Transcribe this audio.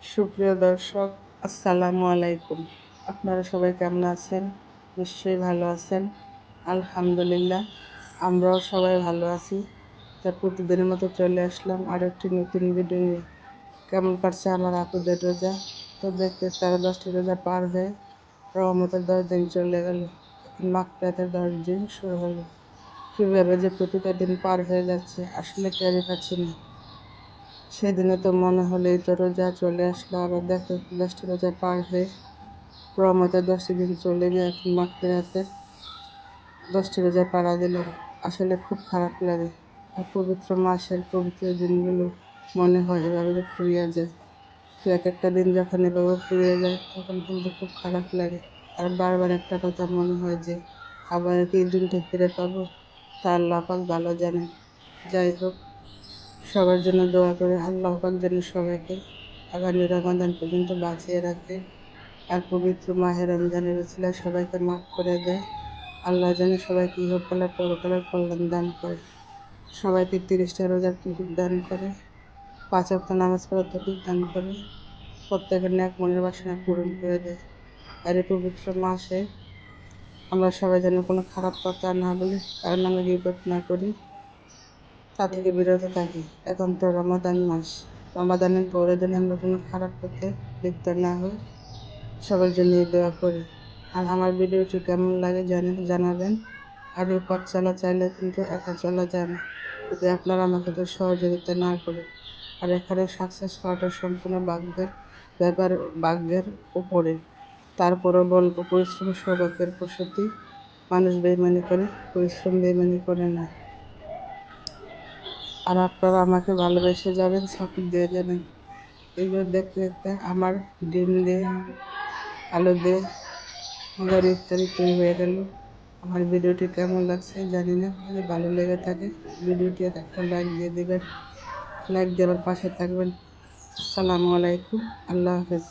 সুপ্রিয় দর্শক, আসসালামু আলাইকুম। আপনারা সবাই কেমন আছেন? নিশ্চয়ই ভালো আছেন। আলহামদুলিল্লাহ, আমরাও সবাই ভালো আছি। তা প্রতিদিনের মতো চলে আসলাম আর একটি নতুন ভিডিও নিয়ে। কেমন কাটছে আমার আপুদের রোজা? তো দেখতে তারা 10টি রোজা পার হয়ে রহমতের 10 দিন চলে গেল। মাগফিরাতের 10 দিন শুরু হলো। কীভাবে যে প্রতিটা দিন পার হয়ে যাচ্ছে আসলে টেরই পাচ্ছি না। সেদিনে তো মনে হলো এই তো রোজা চলে আসলো, আবার দেখো 10টি রোজা পার হয়ে রহমতের 10টি দিন চলে গিয়ে এখন মাগফিরাতের 10টি রোজা পাড়া দিল। আসলে খুব খারাপ লাগে। আর পবিত্র মাসের পবিত্র দিনগুলো মনে হয় এভাবে ফুরিয়ে যায়। তো এক একটা দিন যখন এভাবে ফুরিয়ে যায় তখন কিন্তু খুব খারাপ লাগে। আর বারবার একটা কথা মনে হয় যে আবার কি এই দিনটা ফিরে পাবো, তা আল্লাহ পাক ভালো জানেন। যাই হোক, সবার জন্য দোয়া করে আল্লাহ পাক যেন সবাইকে আগামী রমাদান পর্যন্ত বাঁচিয়ে রাখে। আর পবিত্র মাহে রমজানের উসিলায় সবাইকে মাফ করে দেয়। আল্লাহ যেন সবাইকে ইহকাল আর পরকালের কল্যাণ দান করে, সবাইকে 30টা রোজার তৌফিক দান করে, 5 ওয়াক্ত নামাজ পড়ার তৌফিক দান করে, প্রত্যেকের ন্যাক মনের বাসনা পূরণ করে দেয়। আর এই পবিত্র মাসে আমরা সবাই যেন কোনো খারাপ কথা না বলি, কারণ আমরা গীবত না করি, তা থেকে বিরত থাকি। এখন তো রমাদান মাস, রমাদানের পরে যেন আমরা কোনো খারাপ পথে লিপ্ত না হই, সবার জন্য দোয়া করি। আর আমার ভিডিওটি কেমন লাগে জানাবেন। আর এই পথ চলা চাইলে কিন্তু একা চলা যায় না, যদি আপনারা আমাকে তো সহযোগিতা না করে। আর এখানে সাকসেস হওয়াটা সম্পূর্ণ ভাগ্যের উপরে। তারপরও বলবো, পরিশ্রম সৌভাগ্যের প্রসূতি। মানুষ বেইমানি করে, পরিশ্রম বেইমানি করে না। আর আপনারা আমাকে ভালোবেসে যাবেন, সাপোর্ট দিয়ে যাবেন। এইগুলো দেখতে দেখতে আমার ডিম দিয়ে, আলু দিয়ে আমার ইফতারি তৈরি হয়ে গেল। আমার ভিডিওটি কেমন লাগছে জানি না, যদি ভালো লেগে থাকে ভিডিওটি একটা লাইক দিয়ে দেবেন। লাইক দিয়ে আমার পাশে থাকবেন। আসসালামু আলাইকুম, আল্লাহ হাফেজ।